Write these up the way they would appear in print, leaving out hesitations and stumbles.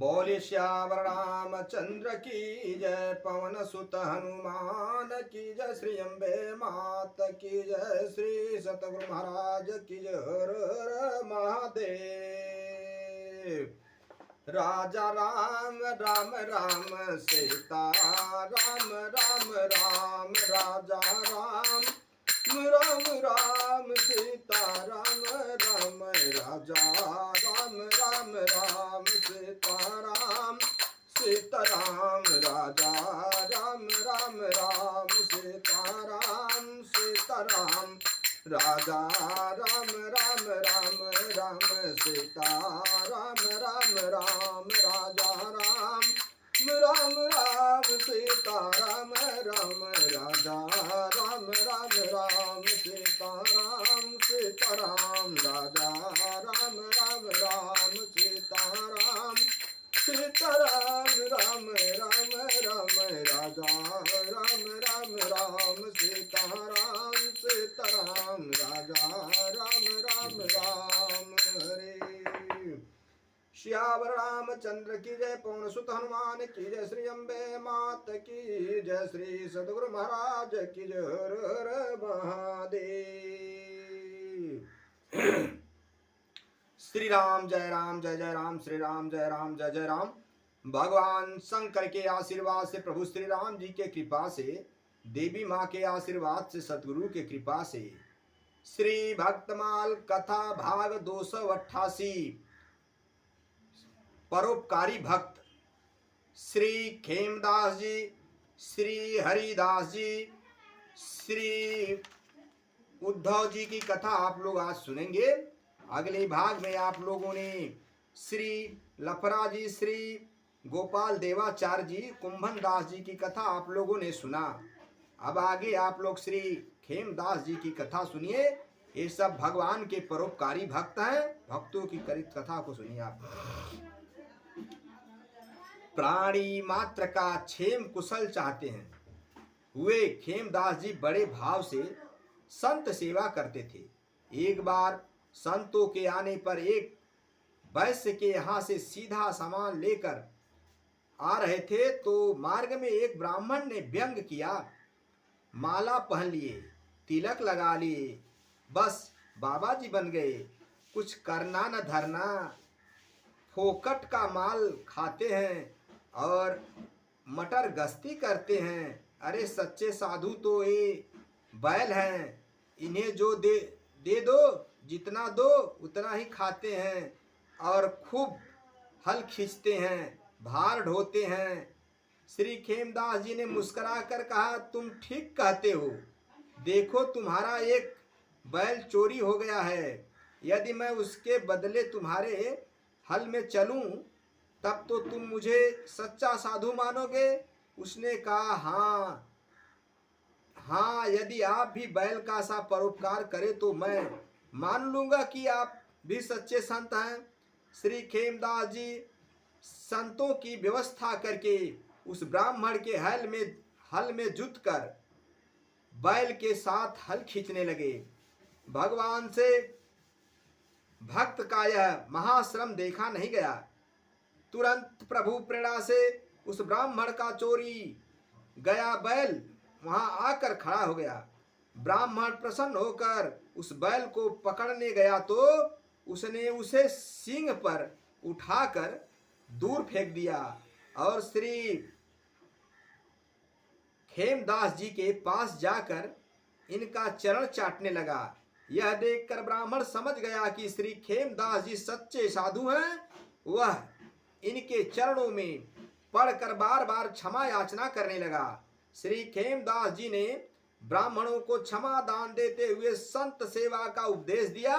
बोले श्यावर रामचंद्र की जय, पवन सुत हनुमान की जय, श्री अम्बे मात की जय, श्री सतगुरु महाराज की जय। हर हर महादेव। राजा राम राम राम सीता राम राम राम, राजा राम राम राम सीता राम राम, राजा राम राम राम सीता राम, सीता राम राजा राम राम राम सीता राम, सीता राम राजा राम राम राम राम सीता राम राम राम, राजा राम राम राम सीता राम राम, राजा राम राम राम सीता राम, सीता राम राजा राम राम राम सीता राम, सीता राम राम राम राम, राजा राम राम राम सीता राम, सीता राम राजा राम राम राम। हरे श्यावर रामचंद्र की जय, पवन सुत हनुमान की जय, श्री अम्बे मात की जय, श्री सतगुरु महाराज की जय। हर हर महादेव। श्री राम जय राम जय जय राम, श्री राम जय राम जय जय राम। भगवान शंकर के आशीर्वाद से, प्रभु श्री राम जी के कृपा से, देवी माँ के आशीर्वाद से, सतगुरु के कृपा से, श्री भक्तमाल कथा भाग 288 परोपकारी भक्त श्री खेमदास जी, श्री हरिदास जी, श्री उद्धव जी की कथा आप लोग आज सुनेंगे। अगले भाग में आप लोगों ने श्री लफरा जी, श्री गोपाल देवाचार्य जी, कुंभन दास जी की कथा आप लोगों ने सुना। अब आगे आप लोग श्री खेमदास जी की कथा सुनिए। ये सब भगवान के परोपकारी भक्त हैं। भक्तों की कथा को सुनिए आप। प्राणी मात्र का क्षेम कुशल चाहते हैं हुए खेमदास जी बड़े भाव से संत सेवा करते थे। एक बार संतों के आने पर एक वैश्य के यहाँ से सीधा सामान लेकर आ रहे थे तो मार्ग में एक ब्राह्मण ने व्यंग किया। माला पहन लिए, तिलक लगा लिए, बस बाबा जी बन गए, कुछ करना न धरना, फोकट का माल खाते हैं और मटर गश्ती करते हैं। अरे सच्चे साधु तो ये बैल हैं, इन्हें जो दे दो, जितना दो उतना ही खाते हैं और खूब हल खींचते हैं, भार ढोते हैं। श्री खेमदास जी ने मुस्कुरा कर कहा, तुम ठीक कहते हो। देखो तुम्हारा एक बैल चोरी हो गया है, यदि मैं उसके बदले तुम्हारे हल में चलूं तब तो तुम मुझे सच्चा साधु मानोगे। उसने कहा, हाँ हाँ, यदि आप भी बैल का सा परोपकार करें तो मैं मान लूंगा कि आप भी सच्चे संत हैं। श्री खेमदास जी संतों की व्यवस्था करके उस ब्राह्मण के हल में जुट कर बैल के साथ हल खींचने लगे। भगवान से भक्त का यह महाश्रम देखा नहीं गया। तुरंत प्रभु प्रेरणा से उस ब्राह्मण का चोरी गया बैल वहां आकर खड़ा हो गया। ब्राह्मण प्रसन्न होकर उस बैल को पकड़ने गया तो उसने उसे सींग पर उठाकर दूर फेंक दिया और श्री खेमदास जी के पास जाकर इनका चरण चाटने लगा। यह देखकर ब्राह्मण समझ गया कि श्री खेमदास जी सच्चे साधु हैं। वह इनके चरणों में पड़कर बार बार क्षमा याचना करने लगा। श्री खेमदास जी ने ब्राह्मणों को क्षमा दान देते हुए संत सेवा का उपदेश दिया।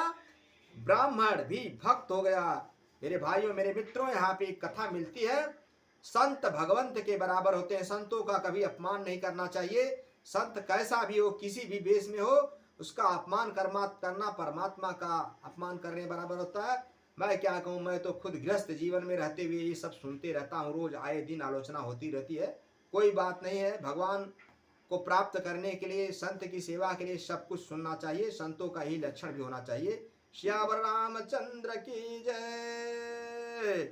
ब्राह्मण भी भक्त हो गया। मेरे भाइयों, मेरे मित्रों, यहाँ पे एक कथा मिलती है। संत भगवंत के बराबर होते हैं। संतों का कभी अपमान नहीं करना चाहिए। संत कैसा भी हो, किसी भी वेश में हो, उसका अपमान करना परमात्मा का अपमान करने बराबर होता है। मैं क्या कहूँ, मैं तो खुद गृहस्थ जीवन में रहते हुए ये सब सुनते रहता हूँ। रोज आए दिन आलोचना होती रहती है। कोई बात नहीं है। भगवान को प्राप्त करने के लिए, संत की सेवा के लिए सब कुछ सुनना चाहिए। संतों का ही लक्षण भी होना चाहिए। श्यावर रामचंद्र की जय।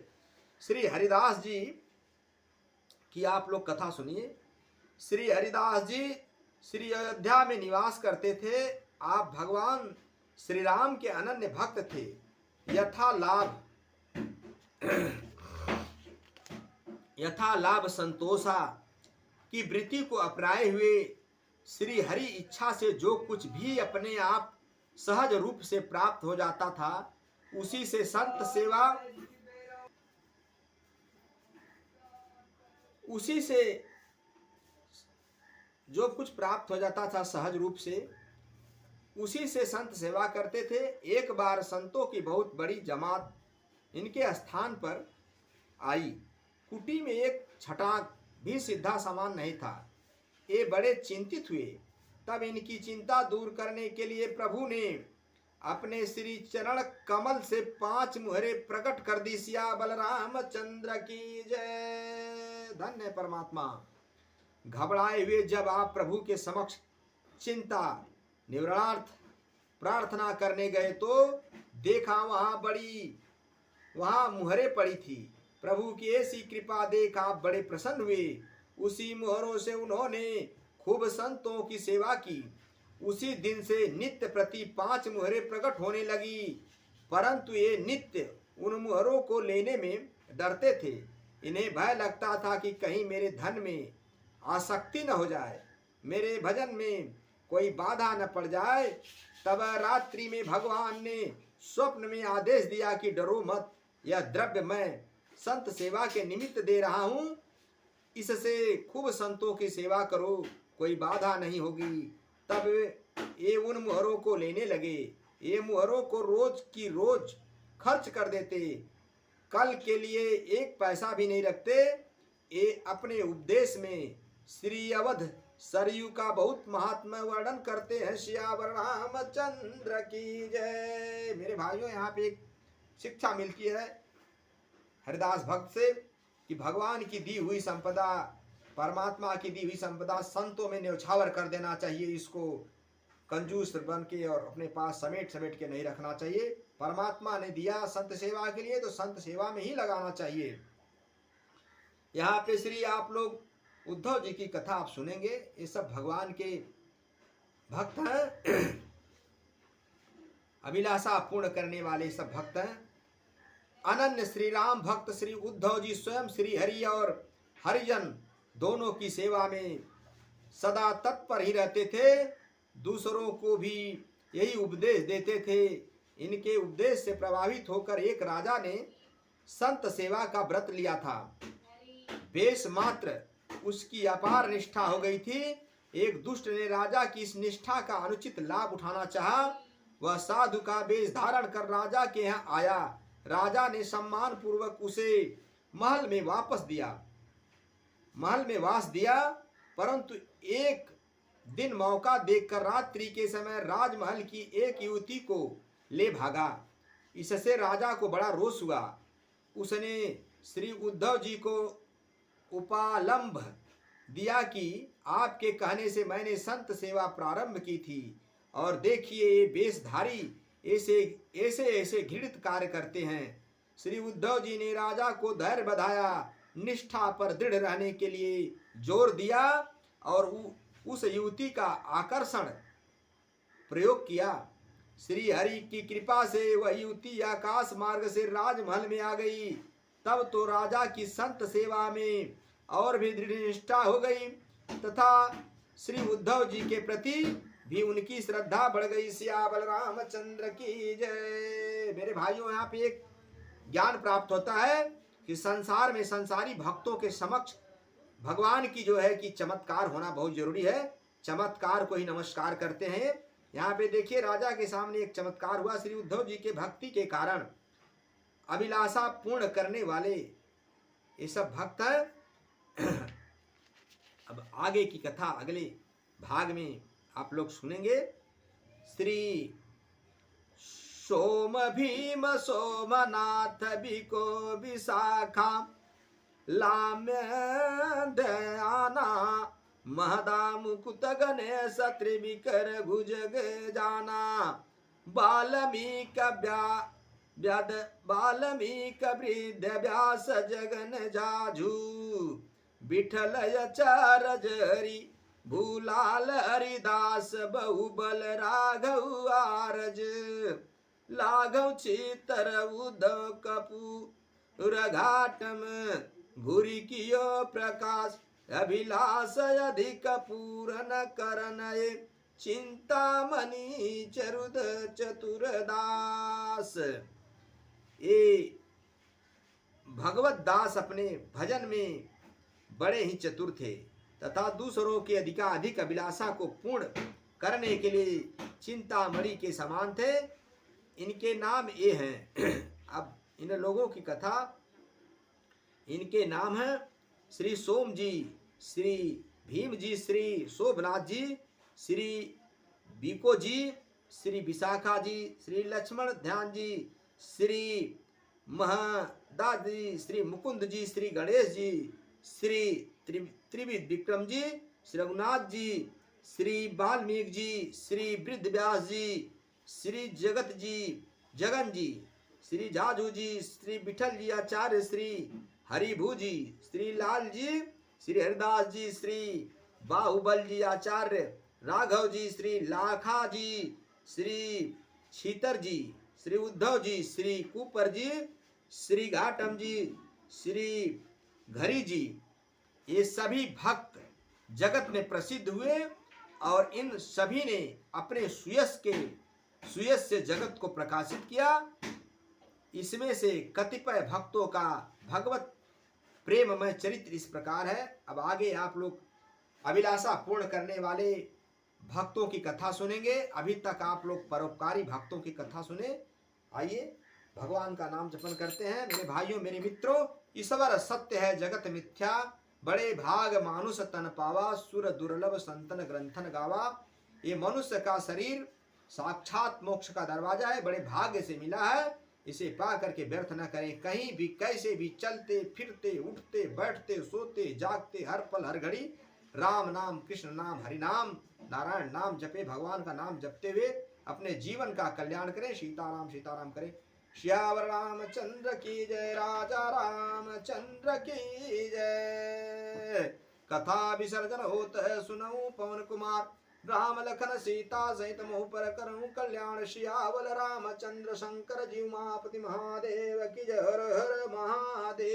श्री हरिदास जी की आप लोग कथा सुनिए। श्री हरिदास जी श्री अयोध्या में निवास करते थे। आप भगवान श्री राम के अनन्य भक्त थे। यथा लाभ संतोषा की वृत्ति को अपनाए हुए श्री हरि इच्छा से जो कुछ भी अपने आप सहज रूप से प्राप्त हो जाता था, उसी से संत सेवा, उसी से जो कुछ प्राप्त हो जाता था सहज रूप से, उसी से संत सेवा करते थे। एक बार संतों की बहुत बड़ी जमात इनके स्थान पर आई। कुटी में एक छटाक भी सीधा सामान नहीं था। ये बड़े चिंतित हुए। तब इनकी चिंता दूर करने के लिए प्रभु ने अपने श्री चरण कमल से 5 मुहरे प्रकट कर दी। सिया बलराम चंद्र की जय। धन्य परमात्मा। घबराए हुए जब आप प्रभु के समक्ष चिंता निवारणार्थ प्रार्थना करने गए तो देखा वहां मुहरे पड़ी थी। प्रभु की ऐसी कृपा देख आप बड़े प्रसन्न हुए। उसी मुहरों से उन्होंने खूब संतों की सेवा की। उसी दिन से नित्य प्रति 5 मुहरे प्रकट होने लगी। परंतु ये नित्य उन मुहरों को लेने में डरते थे। इन्हें भय लगता था कि कहीं मेरे धन में आसक्ति न हो जाए, मेरे भजन में कोई बाधा न पड़ जाए। तब रात्रि में भगवान ने स्वप्न में आदेश दिया कि डरो मत, यह द्रव्य मैं संत सेवा के निमित्त दे रहा हूं, इससे खूब संतों की सेवा करो, कोई बाधा नहीं होगी। तब ये उन मुहरों को लेने लगे। ये मुहरों को रोज की रोज खर्च कर देते, कल के लिए 1 पैसा भी नहीं रखते। ये अपने उपदेश में श्री अवध सरयू का बहुत महात्मा वर्णन करते हैं। श्यावर रामचंद्र की जय। मेरे भाइयों, यहाँ पे एक शिक्षा मिलती है हरिदास भक्त से कि भगवान की दी हुई संपदा, परमात्मा की दी हुई संपदा संतों में न्यौछावर कर देना चाहिए। इसको कंजूस बन के और अपने पास समेट समेट के नहीं रखना चाहिए। परमात्मा ने दिया संत सेवा के लिए तो संत सेवा में ही लगाना चाहिए। यहाँ पे श्री आप लोग उद्धव जी की कथा आप सुनेंगे। ये सब भगवान के भक्त हैं, अभिलाषा पूर्ण करने वाले सब भक्त हैं। अनन्य श्री राम भक्त श्री उद्धव जी स्वयं श्री हरि और हरिजन दोनों की सेवा में सदा तत्पर ही रहते थे। दूसरों को भी यही उपदेश देते थे। इनके उपदेश से प्रभावित होकर एक राजा ने संत सेवा का व्रत लिया था। वेश मात्र उसकी अपार निष्ठा हो गई थी। एक दुष्ट ने राजा की इस निष्ठा का अनुचित लाभ उठाना चाहा। वह साधु का वेश धारण कर राजा के यहाँ आया। राजा ने सम्मान पूर्वक उसे महल में वास दिया। परंतु एक दिन मौका देखकर रात्रि के समय राजमहल की एक युवती को ले भागा। इससे राजा को बड़ा रोष हुआ। उसने श्री उद्धव जी को उपालंब दिया कि आपके कहने से मैंने संत सेवा प्रारंभ की थी, और देखिए ये वेशधारी ऐसे घृणित कार्य करते हैं। श्री उद्धव जी ने राजा को धैर्य बधाया, निष्ठा पर दृढ़ रहने के लिए जोर दिया और उस युवती का आकर्षण प्रयोग किया। श्री हरि की कृपा से वह युवती आकाश मार्ग से राजमहल में आ गई। तब तो राजा की संत सेवा में और भी दृढ़ निष्ठा हो गई तथा श्री उद्धव जी के प्रति भी उनकी श्रद्धा बढ़ गई। सिया बलराम चंद्र की जय। मेरे भाइयों, यहाँ पे एक ज्ञान प्राप्त होता है कि संसार में संसारी भक्तों के समक्ष भगवान की जो है कि चमत्कार होना बहुत जरूरी है। चमत्कार को ही नमस्कार करते हैं। यहाँ पे देखिए राजा के सामने एक चमत्कार हुआ। श्री उद्धव जी के भक्ति के कारण अभिलाषा पूर्ण करने वाले ये सब भक्त हैं। अब आगे की कथा अगले भाग में आप लोग सुनेंगे। श्री सोम भीम सोमनाथ बिको विशाखा लाम्य दयाना महदा मुकुत गणेश त्रिविकर भुजग जाना बाल्मीक व्याद बाल्मीक वृद्ध व्यास जगन जाजू विठल अचारज हरि भूलाल हरिदास बहुबल राघव आरज लाघव चितर उद्धव कपूर घाटम घुरी कियो प्रकाश अभिलाष अधिक पूरन करनय चिंतामणि चरुद चतुरदास। ये भगवत दास अपने भजन में बड़े ही चतुर थे तथा दूसरों की अधिक अभिलाषा को पूर्ण करने के लिए चिंतामणि के समान थे। इनके नाम ये हैं। अब इन लोगों की कथा, इनके नाम हैं श्री सोम जी, श्री भीम जी, श्री शोभनाथ जी, श्री बीको जी, श्री विशाखा जी, श्री लक्ष्मण ध्यान जी, श्री महदास जी, श्री मुकुंद जी, श्री गणेश जी, श्री त्रिविद विक्रम जी, श्री रघुनाथ जी, श्री वाल्मीकि जी, श्री वृद्ध व्यास जी, श्री जगत जी, जगन जी, श्री जाजू जी, श्री विठल जी आचार्य, श्री हरिभू जी, श्री लाल जी, श्री हरिदास जी, श्री बाहुबल जी आचार्य, राघव जी, श्री लाखा जी, श्री छीतर जी, श्री उद्धव जी, श्री कुपर जी, श्री घाटम जी, श्री घरी जी, ये सभी भक्त जगत में प्रसिद्ध हुए और इन सभी ने अपने सुयश से जगत को प्रकाशित किया। इसमें से कतिपय भक्तों का भगवत प्रेममय चरित्र इस प्रकार है। अब आगे आप लोग अभिलाषा पूर्ण करने वाले भक्तों की कथा सुनेंगे। अभी तक आप लोग परोपकारी भक्तों की कथा सुने। आइए भगवान का नाम जपन करते हैं। मेरे भाइयों, मेरे मित्रों, ईश्वर सत्य है जगत मिथ्या, बड़े भाग मानुष तन पावा, सुर दुर्लभ संतन ग्रंथन गावा। ये मनुष्य का शरीर साक्षात मोक्ष का दरवाजा है, बड़े भाग्य से मिला है। इसे पा करके व्यर्थ न करें। कहीं भी कैसे भी चलते फिरते, उठते बैठते, सोते जागते, हर पल हर घड़ी राम नाम, कृष्ण नाम, हरि नाम, नारायण नाम जपे। भगवान का नाम जपते हुए अपने जीवन का कल्याण करें। सीताराम करें। श्यावर रामचंद्र की जय, राजा रामचंद्र की जय। कथा विसर्जन होता है सुनऊ पवन कुमार, राम लखन सीता सहित मोह पर करूं कल्याण। श्यावल रामचंद्र शंकर जीव महापति महादेव की जय। हर हर महादेव।